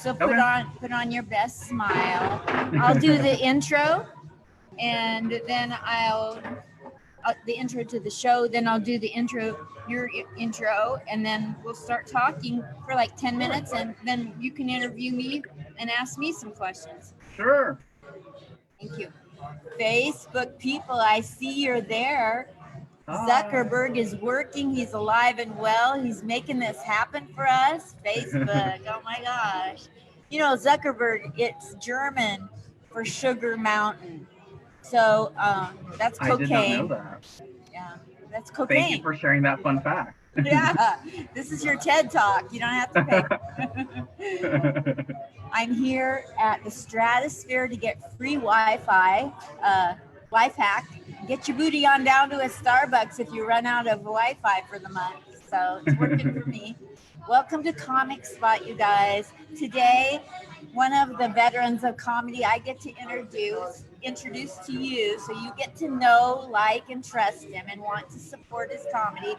So Okay. put on your best smile. I'll do the intro, and then I'll the intro to the show. Then I'll do the your intro, and then we'll start talking for like 10 minutes, and then you can interview me and ask me some questions. Sure. Thank you. Facebook people, I see you're there. Hi. Zuckerberg is working. He's alive and well. He's making this happen for us. Facebook. Oh my gosh. You know, Zuckerberg, it's German for Sugar Mountain. So that's I did not know cocaine. that. Yeah, that's Thank you cocaine. for sharing that fun fact. Yeah, this is your TED Talk. You don't have to pay. I'm here at the Stratosphere to get free Wi-Fi. Life hack: get your booty on down to a Starbucks if you run out of Wi-Fi for the month. So it's working for me. Welcome to Comic Spot, you guys. Today, one of the veterans of comedy I get to introduce to you, so you get to know, like, and trust him and want to support his comedy,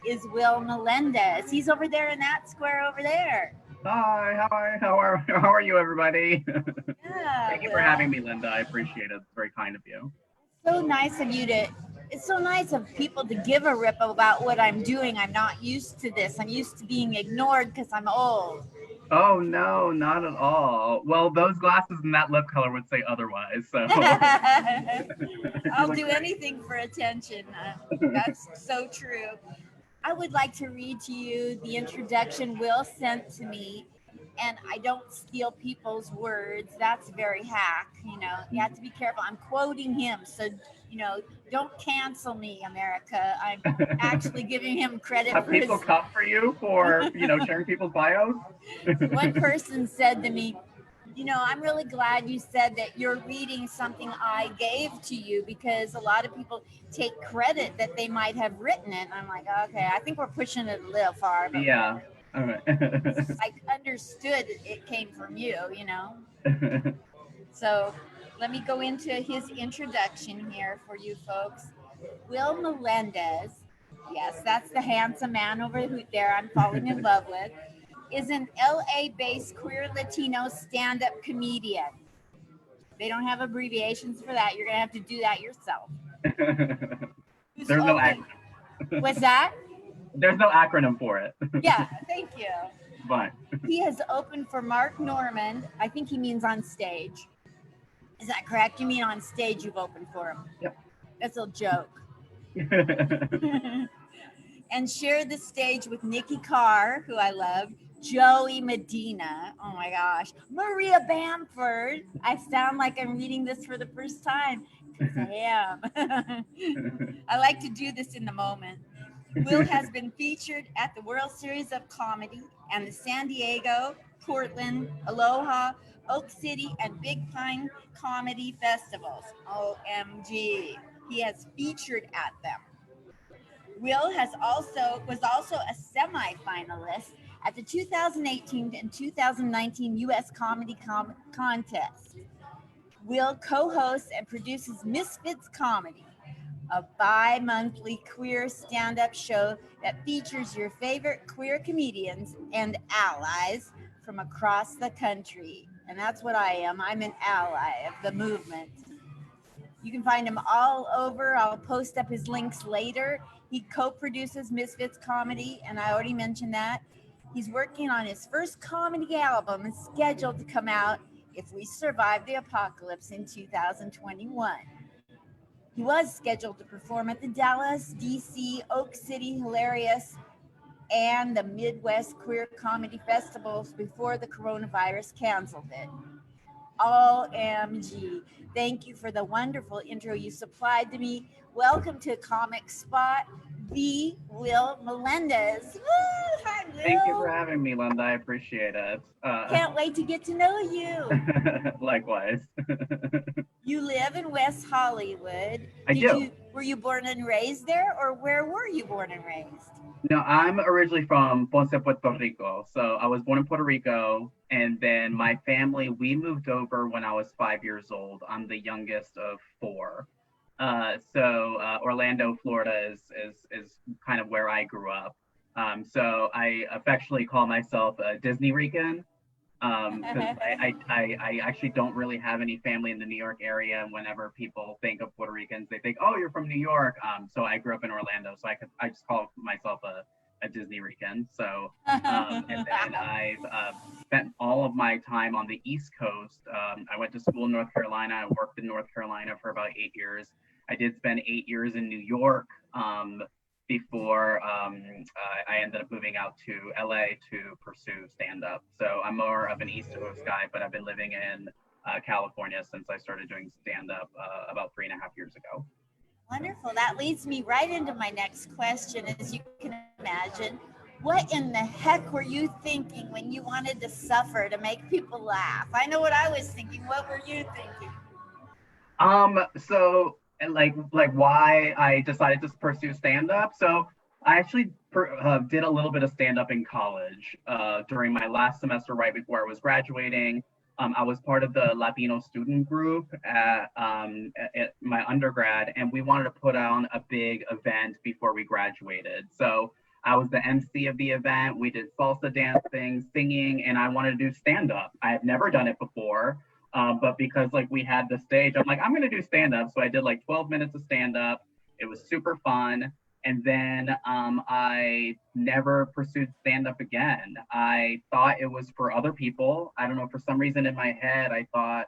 is Will Melendez. He's over there in that square over there. Hi. How are you, everybody? Yeah, Thank you for having Will. me, Linda. I appreciate it. It's very kind of you. So nice of you to. It's so nice of people to give a rip about what I'm doing. I'm not used to this. I'm used to being ignored because I'm old. Oh no, not at all. Well, those glasses and that lip color would say otherwise. So you I'll look do great. anything for attention. That's so true. I would like to read to you the introduction Will sent to me. And I don't steal people's words. That's very hack. You know, you have to be careful. I'm quoting him. So, you know, don't cancel me, America. I'm actually giving him credit Have for his. people come for you for sharing people's bios? One person said to me, you know, I'm really glad you said that you're reading something I gave to you because a lot of people take credit that they might have written it. And I'm like, okay, I think we're pushing it a little far, but Yeah. All right. I understood it came from you, you know. So let me go into his introduction here for you folks. Will Melendez, yes, that's the handsome man over there I'm falling in love with, is an LA based queer Latino stand up comedian. They don't have abbreviations for that. You're going to have to do that yourself. Who's There's no open? What's that? There's no acronym for it. Yeah, thank you. Fine. He has opened for Mark Normand. I think he means on stage. Is that correct? You mean on stage you've opened for him? Yep. That's a joke. And shared the stage with Nikki Carr, who I love, Joey Medina, oh my gosh, Maria Bamford. I sound like I'm reading this for the first time because I am. I like to do this in the moment. Will has been featured at the World Series of Comedy and the San Diego, Portland, Aloha, Oak City, and Big Pine Comedy Festivals. OMG. He has featured at them. Will was also a semi-finalist at the 2018 and 2019 U.S. Comedy Contest. Will co-hosts and produces Misfits Comedy, a bi-monthly queer stand-up show that features your favorite queer comedians and allies from across the country. And that's what I am. I'm an ally of the movement. You can find him all over. I'll post up his links later. He co-produces Misfits Comedy, and I already mentioned that. He's working on his first comedy album, scheduled to come out if we survive the apocalypse in 2021. He was scheduled to perform at the Dallas, DC, Oak City Hilarious, and the Midwest Queer Comedy Festivals before the coronavirus canceled it. OMG. Thank you for the wonderful intro you supplied to me. Welcome to Comic Spot, the Will Melendez. Woo! Hi, Will. Thank you for having me, Linda. I appreciate it. Can't wait to get to know you. Likewise. You live in West Hollywood. I do. Were you born and raised there, or where were you born and raised? No, I'm originally from Ponce, Puerto Rico. So I was born in Puerto Rico, and then my family, we moved over when I was 5 years old. I'm the youngest of four. Orlando, Florida is kind of where I grew up. So I affectionately call myself a Disney Rican. Because I actually don't really have any family in the New York area. And whenever people think of Puerto Ricans, they think, oh, you're from New York. So I grew up in Orlando, so I just call myself a Disney Rican. So and then I've spent all of my time on the East Coast. I went to school in North Carolina. I worked in North Carolina for about 8 years. I did spend 8 years in New York before I ended up moving out to LA to pursue stand up. So I'm more of an East Coast guy, but I've been living in California since I started doing stand up about 3.5 years ago. Wonderful. That leads me right into my next question. As you can imagine, what in the heck were you thinking when you wanted to suffer to make people laugh? I know what I was thinking. What were you thinking? So and like why I decided to pursue stand up. So I actually did a little bit of stand up in college during my last semester, right before I was graduating. I was part of the Latino student group at my undergrad, and we wanted to put on a big event before we graduated. So I was the MC of the event. We did salsa dancing, singing, and I wanted to do stand up. I had never done it before. But because like we had the stage, I'm like, I'm gonna do stand up. So I did like 12 minutes of stand up. It was super fun. And then I never pursued stand up again. I thought it was for other people. I don't know, for some reason in my head, I thought,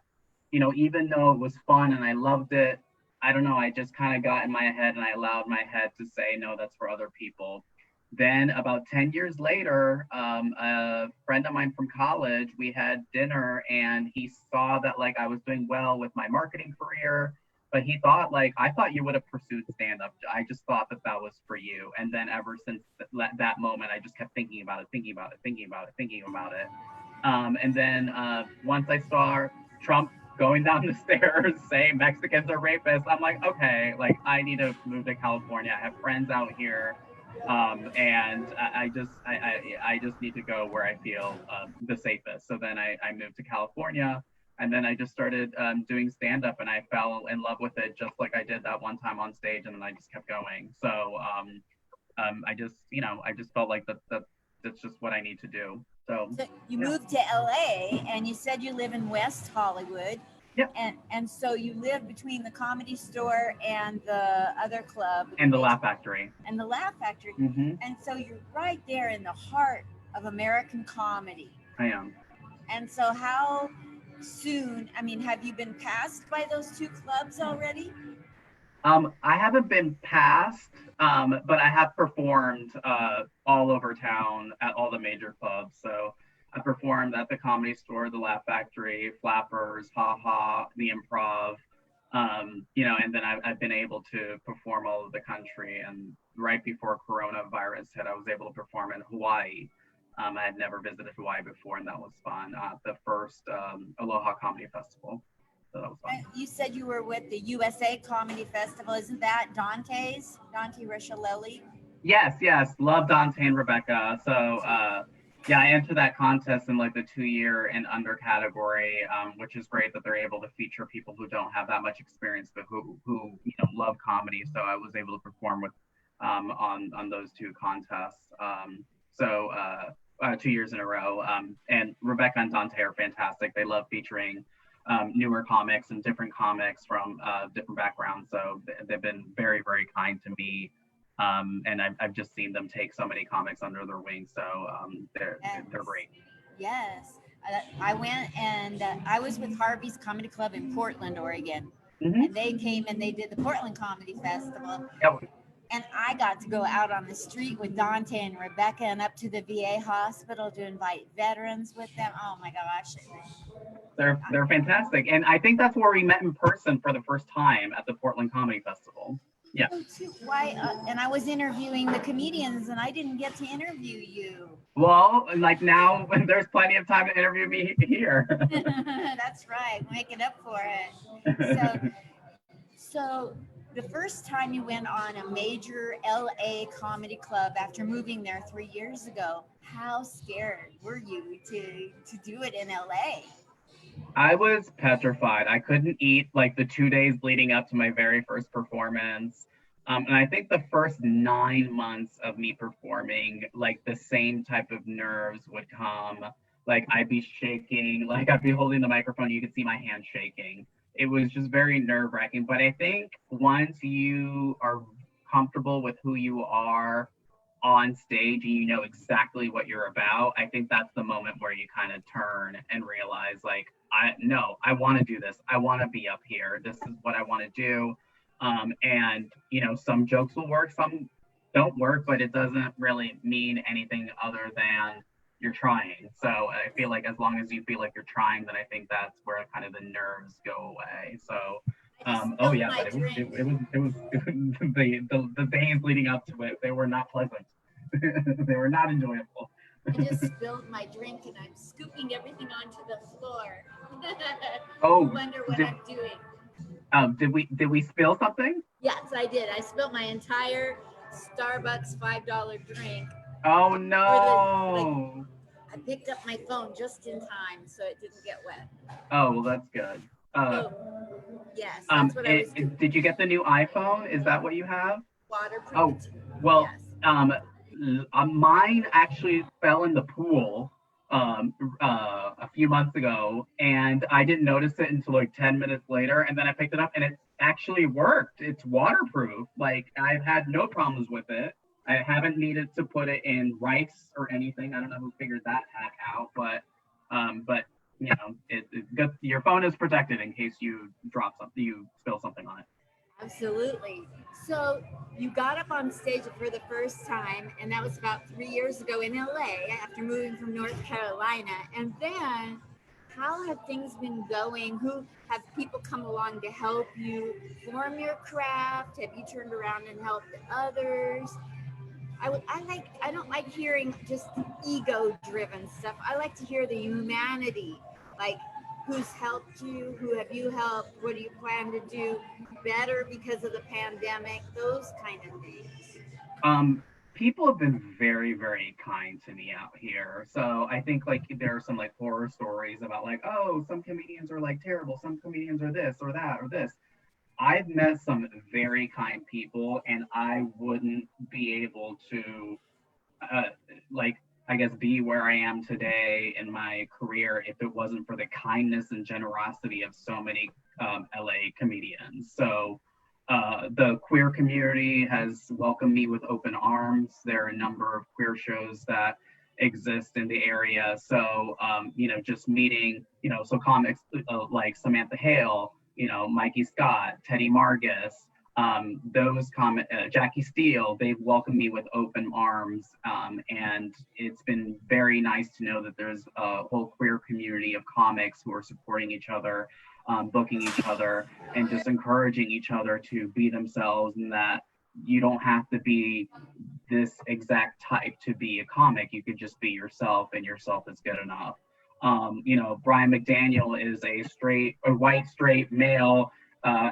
even though it was fun and I loved it, I don't know, I just kind of got in my head and I allowed my head to say, no, that's for other people. Then about 10 years later, a friend of mine from college, we had dinner and he saw that like I was doing well with my marketing career, but he thought like, I thought you would have pursued stand up. I just thought that that was for you. And then ever since that moment, I just kept thinking about it, thinking about it, thinking about it, thinking about it. And then once I saw Trump going down the stairs saying Mexicans are rapists, I'm like, okay, like I need to move to California. I have friends out here, and I just need to go where I feel the safest. So then I moved to California, and then I just started doing stand up, and I fell in love with it just like I did that one time on stage, and then I just kept going. So I just felt like that's just what I need to do. So you moved to LA and you said you live in West Hollywood. Yep. And so you live between the Comedy Store and the other club. And the Laugh Factory. And the Laugh Factory. Mm-hmm. And so you're right there in the heart of American comedy. I am. And so how soon, I mean, have you been passed by those two clubs already? I haven't been passed, but I have performed all over town at all the major clubs. So I performed at the Comedy Store, the Laugh Factory, Flappers, Ha Ha, the Improv, and then I've been able to perform all over the country. And right before coronavirus hit, I was able to perform in Hawaii. I had never visited Hawaii before, and that was fun. The first Aloha Comedy Festival. So that was fun. You said you were with the USA Comedy Festival. Isn't that Dante's? Dante Richeleli? Yes. Love Dante and Rebecca. So yeah, I entered that contest in like the 2-year and under category, which is great that they're able to feature people who don't have that much experience, but who love comedy. So I was able to perform with on those two contests. 2 years in a row. And Rebecca and Dante are fantastic. They love featuring newer comics and different comics from different backgrounds. So they've been very, very kind to me. And I've just seen them take so many comics under their wing. So they're great. Yes. I went and I was with Harvey's Comedy Club in Portland, Oregon. Mm-hmm. And they came and they did the Portland Comedy Festival. Yep. And I got to go out on the street with Dante and Rebecca and up to the VA hospital to invite veterans with them. Oh my gosh. They're fantastic. And I think that's where we met in person for the first time at the Portland Comedy Festival. Yeah. Why? And I was interviewing the comedians and I didn't get to interview you. Well, like now there's plenty of time to interview me here. That's right. Making up for it. So the first time you went on a major LA comedy club after moving there 3 years ago, how scared were you to do it in LA? I was petrified. I couldn't eat like the 2 days leading up to my very first performance. And I think the first 9 months of me performing, like the same type of nerves would come. Like I'd be shaking, like I'd be holding the microphone, you could see my hand shaking. It was just very nerve wracking. But I think once you are comfortable with who you are on stage and you know exactly what you're about, I think that's the moment where you kind of turn and realize, like, I want to do this. I want to be up here. This is what I want to do. And some jokes will work, some don't work, but it doesn't really mean anything other than you're trying. So I feel like as long as you feel like you're trying, then I think that's where kind of the nerves go away. So I just oh spilled yeah, my but drink. it was the days leading up to it, they were not pleasant. They were not enjoyable. I just spilled my drink and I'm scooping everything onto the floor. You Oh, wonder what did I'm doing. did we spill something? Yes, I did. I spilled my entire Starbucks $5 drink Oh for the like. no. I picked up my phone just in time so it didn't get wet. Oh well, that's good. Uh, So yes, that's what I was doing. did you get the new iPhone? Is that what you have? Oh, Waterproofed. well, Yes. mine actually fell in the pool a few months ago, and I didn't notice it until like 10 minutes later, and then I picked it up, and it actually worked. It's waterproof. Like I've had no problems with it. I haven't needed to put it in rice or anything. I don't know who figured that hack out, but it's good. Your phone is protected in case you drop something, you spill something on it. Absolutely. So you got up on stage for the first time, and that was about 3 years ago in LA after moving from North Carolina. And then, how have things been going? Who have people come along to help you form your craft? Have you turned around and helped others? I don't like hearing just ego driven stuff. I like to hear the humanity, like who's helped you, who have you helped, what do you plan to do better because of the pandemic, those kind of things. Um, People have been very, very kind to me out here. So I think like there are some like horror stories about like, oh, some comedians are like terrible, some comedians are this or that or this. I've met some very kind people, and I wouldn't be able to uh, like I guess be where I am today in my career if it wasn't for the kindness and generosity of so many LA comedians. So the queer community has welcomed me with open arms. There are a number of queer shows that exist in the area. So just meeting, so comics like Samantha Hale, Mikey Scott, Teddy Margus, Jackie Steele, they've welcomed me with open arms, and it's been very nice to know that there's a whole queer community of comics who are supporting each other, booking each other, and just encouraging each other to be themselves, and that you don't have to be this exact type to be a comic. You could just be yourself, and yourself is good enough. Brian McDaniel is a white straight male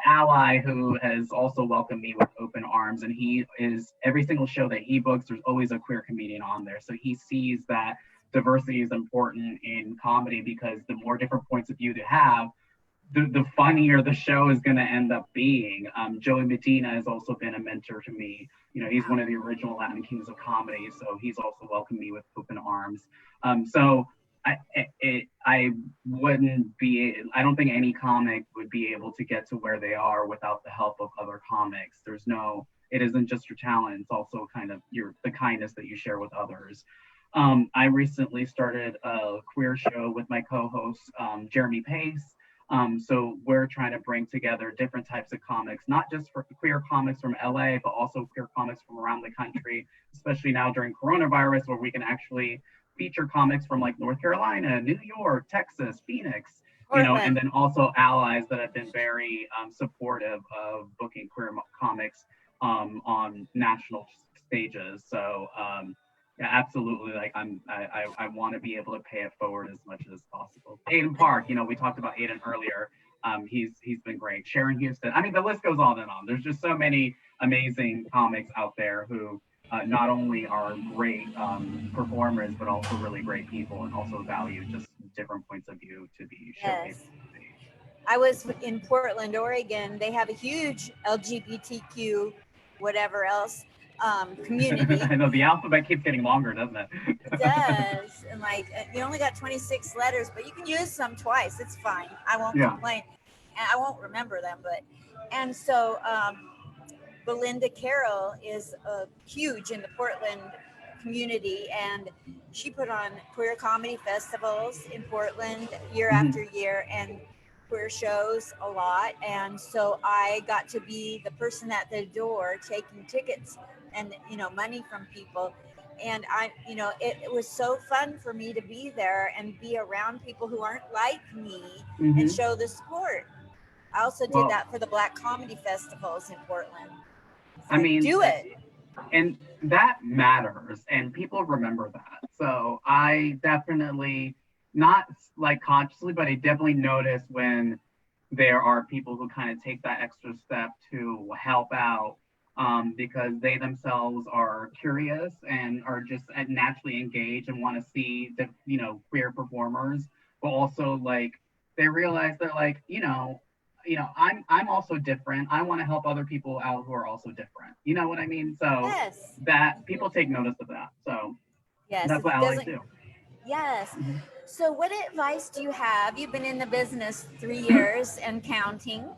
ally who has also welcomed me with open arms. And he is, every single show that he books, there's always a queer comedian on there. So he sees that diversity is important in comedy because the more different points of view to have, the funnier the show is going to end up being. Joey Medina has also been a mentor to me. He's one of the original Latin Kings of Comedy, so he's also welcomed me with open arms. So I wouldn't be. I don't think any comic would be able to get to where they are without the help of other comics. There's no. It isn't just your talent; it's also kind of the kindness that you share with others. I recently started a queer show with my co-host Jeremy Pace. So we're trying to bring together different types of comics, not just for queer comics from LA, but also queer comics from around the country, especially now during coronavirus, where we can actually feature comics from like North Carolina, New York, Texas, Phoenix, and Portland. then also allies that have been very supportive of booking queer comics on national stages. So yeah, absolutely. Like I want to be able to pay it forward as much as possible. Aiden Park, we talked about Aiden earlier. He's been great. Sharon Houston. I mean, the list goes on and on. There's just so many amazing comics out there who not only are great performers, but also really great people and also value just different points of view to be showcased Yes. on stage. I was in Portland, Oregon. They have a huge LGBTQ, whatever else, community. I know the alphabet keeps getting longer, doesn't it? It does. And like, you only got 26 letters, but you can use some twice. It's fine. I won't Yeah. complain. And I won't remember them, but, and so, Belinda Carroll is huge in the Portland community, and she put on queer comedy festivals in Portland year Mhm. after year, and queer shows a lot. And so I got to be the person at the door taking tickets and money from people. And it was so fun for me to be there and be around people who aren't like me and Mhm. show the support. I also did Well, that for the Black Comedy Festivals in Portland. It's I like, mean, do it. and that matters, and people remember that. So I definitely, not like consciously, but I definitely notice when there are people who kind of take that extra step to help out, because they themselves are curious and are just naturally engaged and want to see the queer performers, but also like they realize that like I'm also different. I want to help other people out who are also different. You know what I mean? So Yes. that people take notice of that. So Yes. that's It what I like doesn't. to do. Yes. Mhm. So, what advice do you have? You've been in the business 3 years and counting,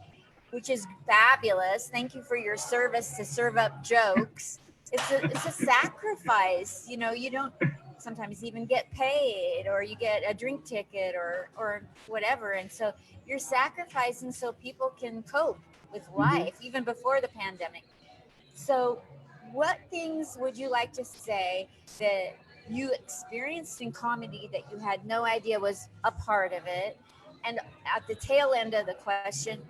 which is fabulous. Thank you for your service to serve up jokes. It's a sacrifice. You don't sometimes even get paid, or you get a drink ticket, or whatever. And so you're sacrificing so people can cope with Mhm. life even before the pandemic. So, what things would you like to say that you experienced in comedy that you had no idea was a part of it? And at the tail end of the question,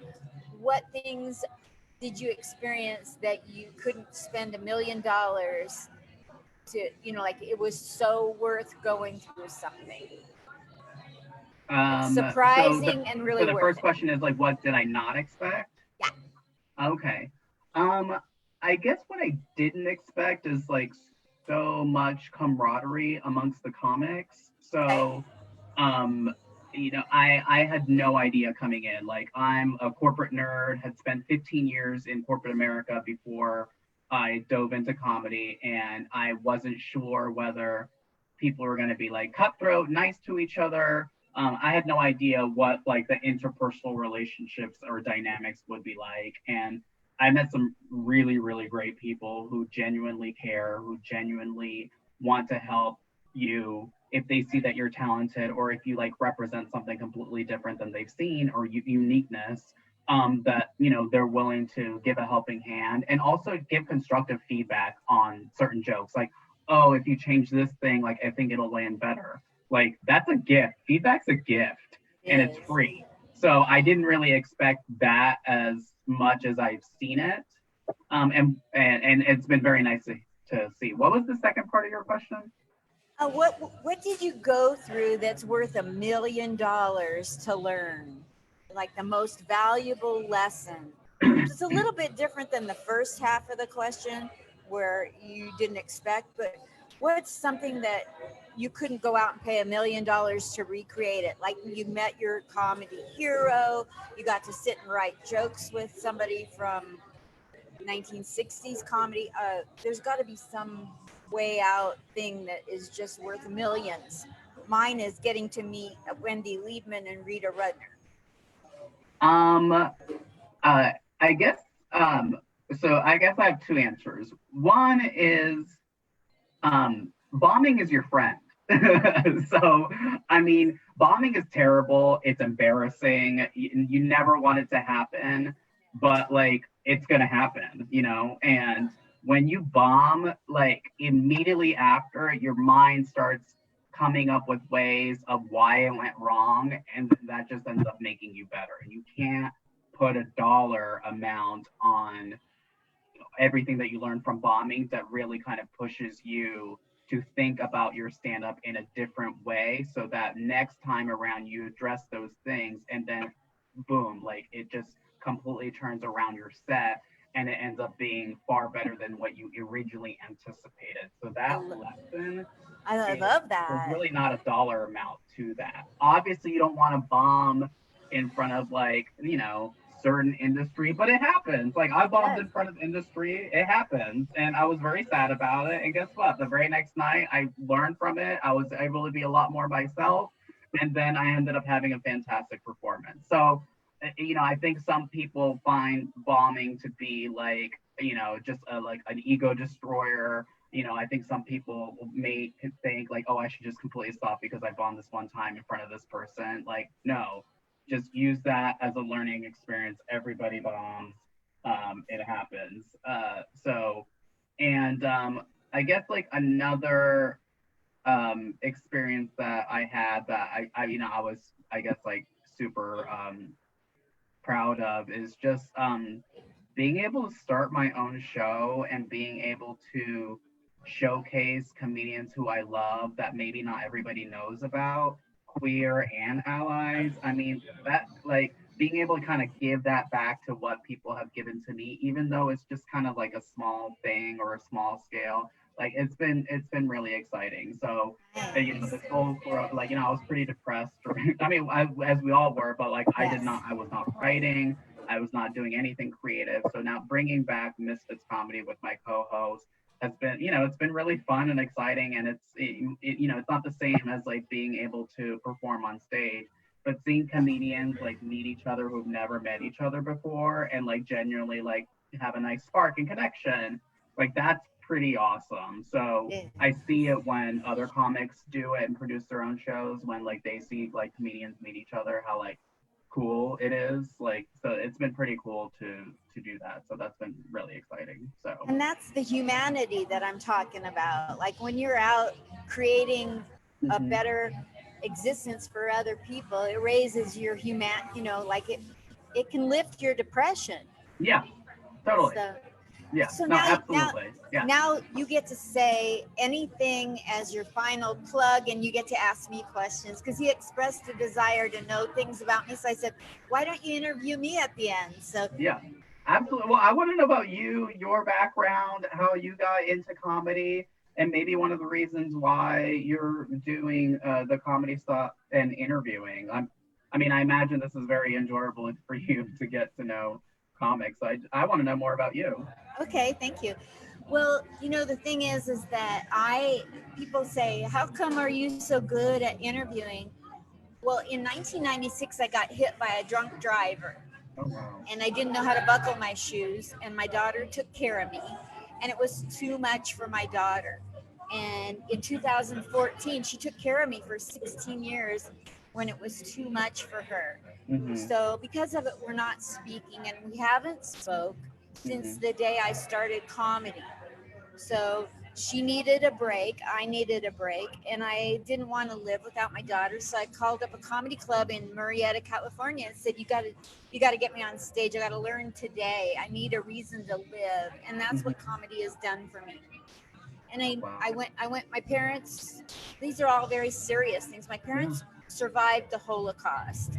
what things did you experience that you couldn't spend $1 million to, like it was so worth going through something? Like So the surprising and so really the worth first it. question is like, what did I not expect? Yeah. Okay. I guess what I didn't expect is like so much camaraderie amongst the comics. Okay. So, um, I had no idea coming in. Like, I'm a corporate nerd, had spent 15 years in corporate America before I dove into comedy, and I wasn't sure whether people were going to be like cutthroat, nice to each other. I had no idea what like the interpersonal relationships or dynamics would be like, and I met some really, really great people who genuinely care, who genuinely want to help you if they see that you're talented or if you like represent something completely different than they've seen or uniqueness. That they're willing to give a helping hand and also give constructive feedback on certain jokes. Like, oh, if you change this thing, like I think it'll land better. Like that's a gift. Feedback's a gift, It and it's is. free. So I didn't really expect that as much as I've seen it. And it's been very nice to see. What was the second part of your question? What did you go through that's worth $1 million to learn? Like the most valuable lesson. It's a little bit different than the first half of the question where you didn't expect, but what's something that you couldn't go out and pay $1 million to recreate it? Like you met your comedy hero, you got to sit and write jokes with somebody from 1960s comedy. There's got to be some way out thing that is just worth millions. Mine is getting to meet Wendy Liebman and Rita Rudner. Um, I guess. Um, so I guess I have two answers. One is bombing is your friend. So, I mean, bombing is terrible. It's embarrassing. You never want it to happen, but like it's going to happen, And when you bomb, like immediately after, your mind starts coming up with ways of why it went wrong. And that just ends up making you better. And you can't put a dollar amount on everything that you learn from bombing that really kind of pushes you to think about your stand up in a different way so that next time around you address those things and then boom, like it just completely turns around your set and it ends up being far better than what you originally anticipated. So I, that lo- lesson I is love there's that. really not a dollar amount to that. Obviously, you don't want to bomb in front of like certain industry, but it happens. Like I bombed Yes. in front of industry, it happens, and I was very sad about it. And guess what? The very next night, I learned from it. I was able to be a lot more myself, and then I ended up having a fantastic performance. So, I think some people find bombing to be like, just like an ego destroyer. I think some people may think like, oh, I should just completely stop because I bombed this one time in front of this person. Like, no, just use that as a learning experience. Everybody bombs. It happens. And I guess like another experience that I had that I was, I guess, like super proud of is just being able to start my own show and being able to showcase comedians who I love that maybe not everybody knows about, queer and allies. I mean, that like being able to kind of give that back to what people have given to me, even though it's just kind of like a small thing or a small scale. Like it's been really exciting. So this whole like I was pretty depressed. I mean, as we all were, but like Yes. I was not writing. I was not doing anything creative. So now bringing back Misfits comedy with my co-host has been, it's been really fun and exciting. And it's not the same as like being able to perform on stage, but seeing comedians like meet each other who've never met each other before and like genuinely like have a nice spark and connection, like that's pretty awesome. So Yeah. I see it when other comics do it and produce their own shows when like they see like comedians meet each other, how like cool it is. Like so it's been pretty cool to do that. So that's been really exciting. So And that's the humanity that I'm talking about. Like when you're out creating a hmm better existence for other people, it raises your like it can lift your depression. yeah, totally. So Yeah. so No, now now absolutely. Yeah. now you get to say anything as your final plug, and you get to ask me questions because he expressed a desire to know things about me. So I said, why don't you interview me at the end? So Yeah. Absolutely. Well, I want to know about you, your background, how you got into comedy, and maybe one of the reasons why you're doing the comedy stuff and interviewing. I mean, I imagine this is very enjoyable for you to get to know comics. I want to know more about you. okay, thank you. Well, the thing is that people say, how come are you so good at interviewing? Well, in 1996, I got hit by a drunk driver, Oh wow. and I didn't know how to buckle my shoes, and my daughter took care of me, and it was too much for my daughter. And in 2014, she took care of me for 16 years when it was too much for her. Mhm. So because of it, we're not speaking, and we haven't spoke since Mhm. the day I started comedy. So she needed a break. I needed a break, and I didn't want to live without my daughter. So I called up a comedy club in Murrieta, California, and said, "You got to get me on stage. I got to learn today. I need a reason to live," and that's what Mhm. comedy has done for me. And I, Wow. I went, I went. My parents. These are all very serious things. My Yeah. parents survived the Holocaust,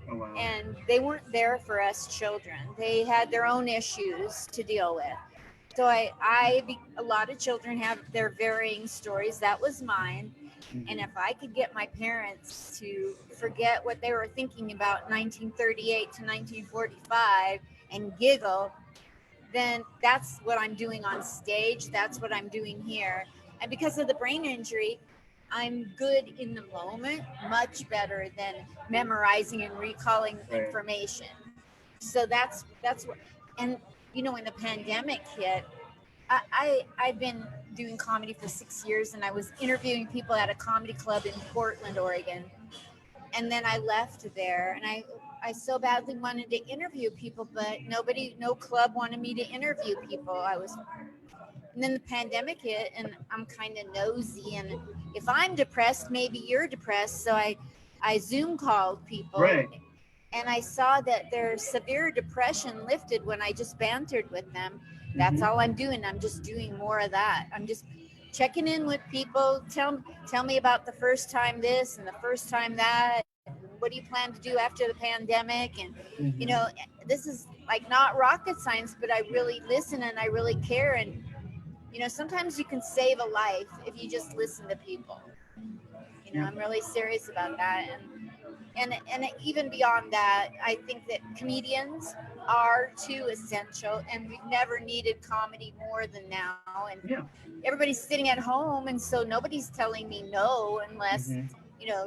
Oh wow. and they weren't there for us children. They had their own issues to deal with. So a lot of children have their varying stories. That was mine. And Mhm. if I could get my parents to forget what they were thinking about 1938 to 1945 and giggle, then that's what I'm doing on stage. That's what I'm doing here. And because of the brain injury, I'm good in the moment, much better than memorizing and recalling Right. information. So that's what. And when the pandemic hit, I've been doing comedy for 6 years, and I was interviewing people at a comedy club in Portland, Oregon, and then I left there, and I so badly wanted to interview people, but no club wanted me to interview people. And then the pandemic hit, and I'm kind of nosy, and if I'm depressed, maybe you're depressed. So I Zoom called people, Right. and I saw that their severe depression lifted when I just bantered with them. That's Mhm. all I'm doing. I'm just doing more of that. I'm just checking in with people. Tell me about the first time this and the first time that. What do you plan to do after the pandemic? And you know, Mhm. this is like not rocket science, but I really listen and I really care. And sometimes you can save a life if you just listen to people. Yeah. I'm really serious about that. And And even beyond that, I think that comedians are too essential, and we've never needed comedy more than now. And Yeah. everybody's sitting at home, and so nobody's telling me no unless Hmm.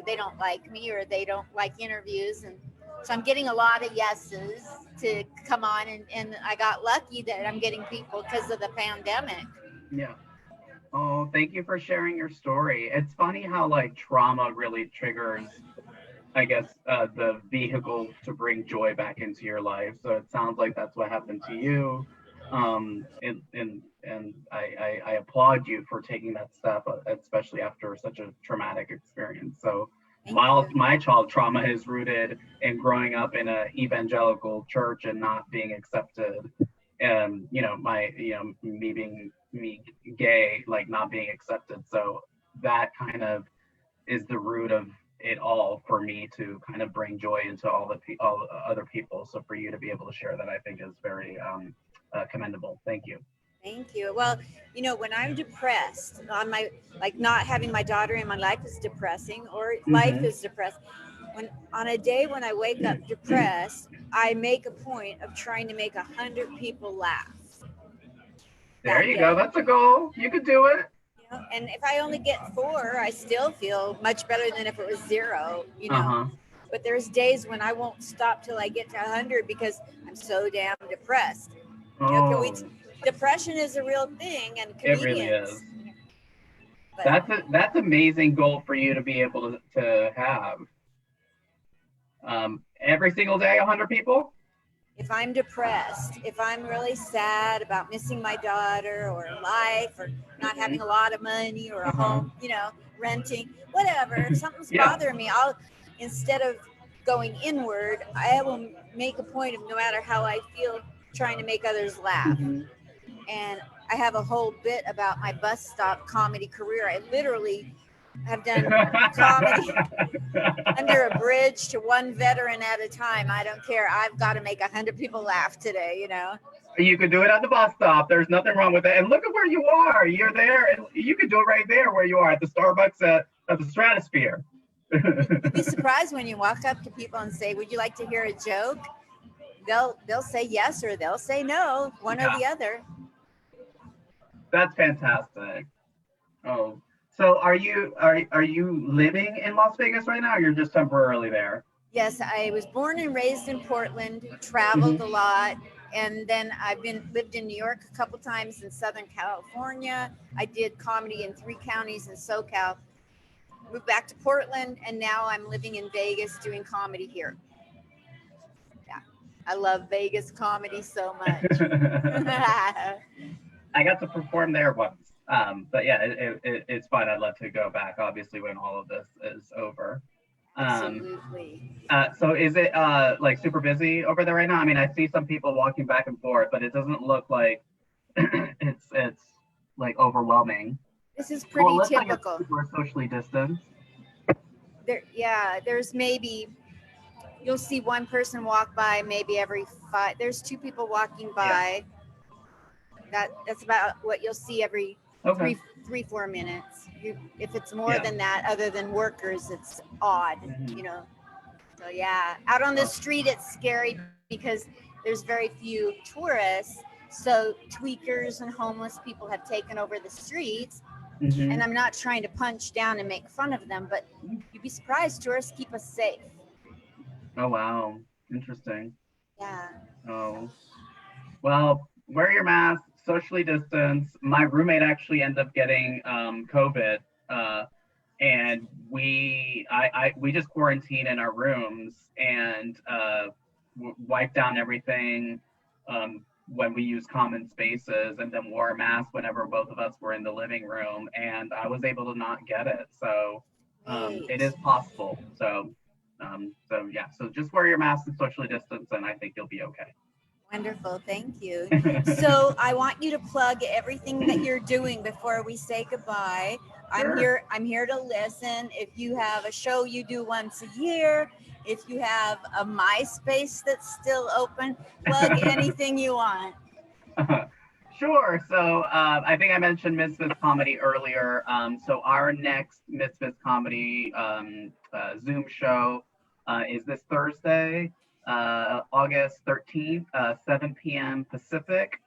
they don't like me or they don't like interviews. And so I'm getting a lot of yeses to come on, and I got lucky that I'm getting people because of the pandemic. Yeah. Oh, thank you for sharing your story. It's funny how like trauma really triggers, I guess, the vehicle to bring joy back into your life. So it sounds like that's what happened to you. And I applaud you for taking that step, especially after such a traumatic experience. So Thank you. my child trauma is rooted in growing up in a evangelical church and not being accepted. And me being me gay, like not being accepted. So that kind of is the root of it all for me to kind of bring joy into all the other people. So for you to be able to share that, I think is very commendable. Thank you. Thank you. Well, when I'm depressed, on my like not having my daughter in my life is depressing, or life Hmm. is depressed. When on a day when I wake up depressed, I make a point of trying to make 100 people laugh There that you go. day. That's a goal. You could do it. And if I only get four, I still feel much better than if it was zero. Uh huh. But there's days when I won't stop till I get to 100 because I'm so damn depressed. Can we? Oh, Depression is a real thing, and it really is. comedians. But That's amazing goal for you to be able to have. Every single day, 100 people. if I'm depressed, if I'm really sad about missing my daughter or life or not having a Hmm. lot of money or a Uh huh. home, renting, whatever, if something's Yeah. bothering me, I'll, instead of going inward, I will make a point of, no matter how I feel, trying to make others laugh. Hmm. And I have a whole bit about my bus stop comedy career. I literally have done comedy under a bridge to one veteran at a time. I don't care. I've got to make 100 people laugh today. You could do it at the bus stop. There's nothing wrong with it. And look at where you are. You're there, and you could do it right there where you are at the Starbucks at the Stratosphere. You'd be surprised when you walk up to people and say, "Would you like to hear a joke?" They'll say yes or they'll say no, one or Yeah, the other. that's fantastic. Oh, so are you living in Las Vegas right now, or you're just temporarily there? Yes, I was born and raised in Portland, traveled a Hmm. lot, and then I've been lived in New York a couple times, in Southern California. I did comedy in 3 counties in SoCal. Moved back to Portland, and now I'm living in Vegas doing comedy here. Yeah, I love Vegas comedy so much. I got to perform there once. But yeah, it's fun. I'd love to go back, obviously, when all of this is over. Um, Absolutely. so is it like super busy over there right now? I mean, I see some people walking back and forth, but it doesn't look like it's like overwhelming. This is Well, it pretty looks like it's typical. super socially distanced. Yeah, there's maybe you'll see one person walk by maybe every five. There's 2 people walking Yeah. by. That's about what you'll see every Okay. three, 4 minutes. If it's more Yeah. than that, other than workers, it's odd. Hmm. You know. So yeah, out on the Oh. street, it's scary because there's very few tourists. So tweakers and homeless people have taken over the streets. And Hmm. I'm not trying to punch down and make fun of them, but you'd be surprised. Tourists keep us safe. Oh wow. Interesting. Yeah. Oh. Well, wear your mask, socially distance. My roommate actually ended up getting COVID, uh, and we just quarantined in our rooms and wiped down everything when we use common spaces, and then wore a mask whenever both of us were in the living room. And I was able to not get it, so it Great. is possible. So yeah, so just wear your mask and socially distance, and I think you'll be okay. Wonderful. Thank you. So I want you to plug everything that you're doing before we say goodbye. I'm Sure. here. I'm here to listen. If you have a show you do once a year, if you have a MySpace that's still open, plug anything you want. Sure. So I think I mentioned Misfits Comedy earlier. So our next Misfits Comedy Zoom show is this Thursday, August 13th, 7 p.m. Pacific.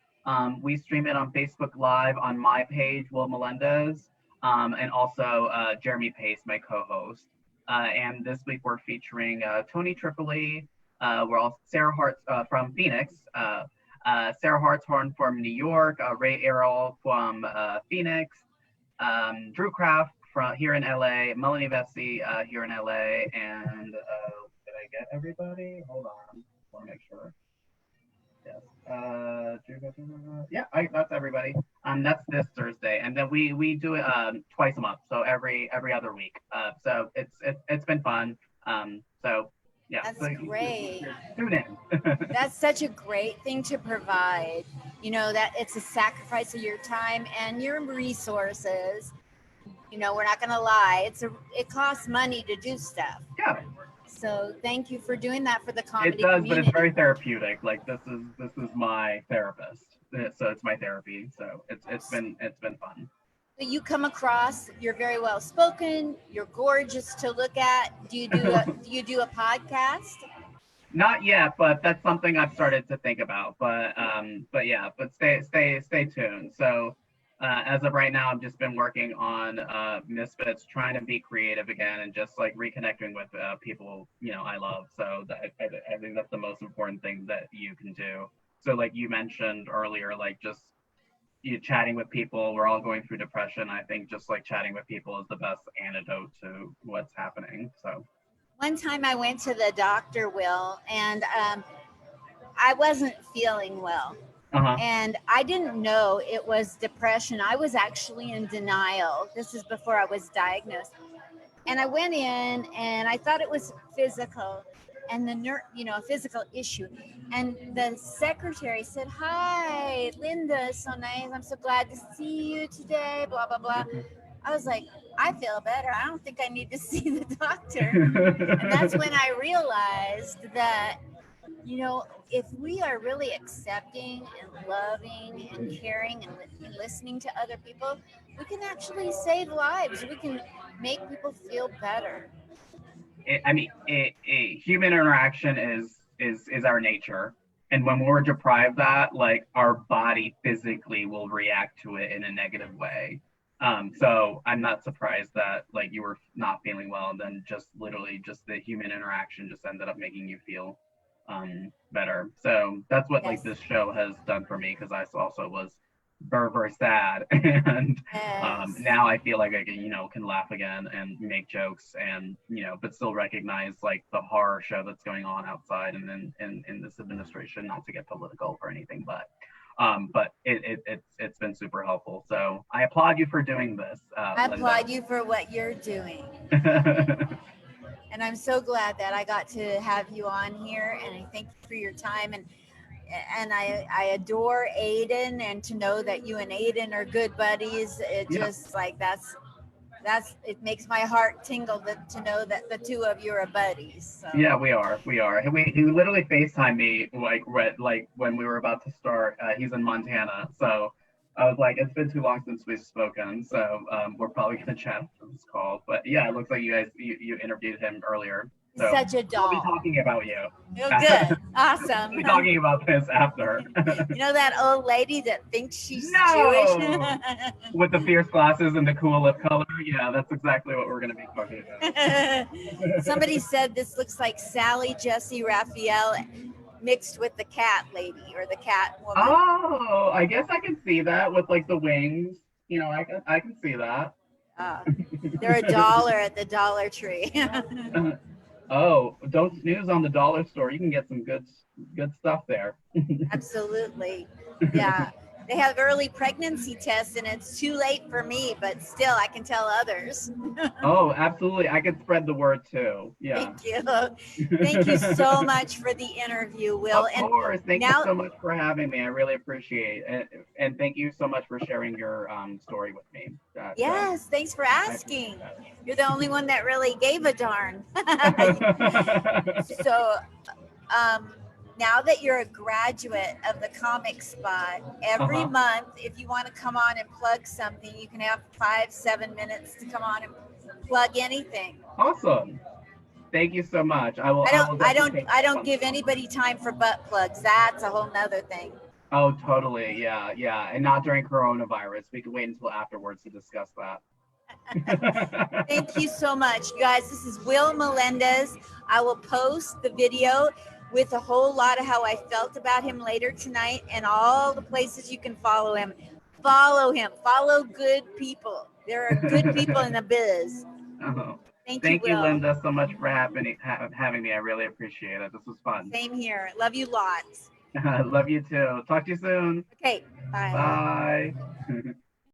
We stream it on Facebook Live on my page, Will Melendez, and also Jeremy Pace, my co-host. And this week we're featuring Tony Tripoli. We're all Sarah Hart from Phoenix, Sarah Hartshorn from New York, Ray Errol from Phoenix, Drew Kraft from here in LA, Melanie Vesey here in LA, and did I get everybody? Hold on, want to make sure. Yes. Yeah, that's everybody. That's this Thursday, and then we do it twice a month, so every other week. So it's been fun. So yeah, That's so great. Tune in. That's such a great thing to provide. You know, that it's a sacrifice of your time and your resources. You know, we're not going to lie. It costs money to do stuff. Yeah. So thank you for doing that for the comedy It does, community. but it's very therapeutic. Like this is my therapist, so it's my therapy. So it's been fun. You come across, you're very well spoken, you're gorgeous to look at. Do you do a podcast? Not yet, but that's something I've started to think about. But yeah, but stay tuned. So as of right now, I've just been working on Misfits, trying to be creative again, and just like reconnecting with people I love. So I think that's the most important thing that you can do. So like you mentioned earlier, like just you chatting with people. We're all going through depression. I think just like chatting with people is the best antidote to what's happening. So. One time I went to the doctor, Will, and I wasn't feeling well. Uh-huh. And I didn't know it was depression. I was actually in denial. This is before I was diagnosed. And I went in and I thought it was physical and a physical issue. And the secretary said, "Hi, Linda, so nice. I'm so glad to see you today, blah, blah, blah." I was like, I feel better. I don't think I need to see the doctor. And that's when I realized that, if we are really accepting and loving and caring and listening to other people, we can actually save lives. We can make people feel better. Human interaction is our nature. And when we're deprived that, like our body physically will react to it in a negative way. So I'm not surprised that like you were not feeling well, and then just literally just the human interaction just ended up making you feel better. So that's what like this show has done for me, because I also was very, very sad, and now I feel like I can laugh again and make jokes, and but still recognize like the horror show that's going on outside and then in this administration. Not to get political or anything, but it's been super helpful. So I applaud you for doing this. I applaud you for what you're doing. And I'm so glad that I got to have you on here, and I thank you for your time, and I adore Aiden, and to know that you and Aiden are good buddies, it just like that's it makes my heart tingle to know that the two of you are buddies. So. Yeah, we are. He literally FaceTimed me like when we were about to start. He's in Montana, so I was like, it's been too long since we've spoken, so we're probably gonna chat after this call. But yeah, it looks like you interviewed him earlier. So such a doll. We'll be talking about you. Oh, good. Awesome. We'll be talking about this after. You know that old lady that thinks she's Jewish? With the fierce glasses and the cool lip color? Yeah, that's exactly what we're going to be talking about. Somebody said this looks like Sally Jesse Raphael mixed with the cat lady or the cat woman. Oh, I guess I can see that with like the wings. I can see that. They're $1 at the Dollar Tree. Oh, don't snooze on the dollar store. You can get some good stuff there. Absolutely. Yeah. They have early pregnancy tests, and it's too late for me, but still I can tell others. Oh, absolutely. I can spread the word too. Yeah. Thank you. Thank you so much for the interview, Will. Of course. Thank you so much for having me. I really appreciate it. And thank you so much for sharing your story with me. Yes, thanks for asking. You're the only one that really gave a darn. So, now that you're a graduate of the Comic Spot, every month, if you want to come on and plug something, you can have 5-7 minutes to come on and plug anything. Awesome. Thank you so much. I will definitely take I you up don't on give this offer. anybody time for butt plugs. That's a whole nother thing. Oh, totally. Yeah, yeah. And not during coronavirus. We can wait until afterwards to discuss that. Thank you so much, you guys. This is Will Melendez. I will post the video with a whole lot of how I felt about him later tonight and all the places you can follow him. Follow him. Follow good people. There are good people in the biz. Oh. Thank you, Thank you, Will. Linda, so much for having me. I really appreciate it. This was fun. Same here. Love you lots. Love you too. Talk to you soon. Okay, bye. Bye.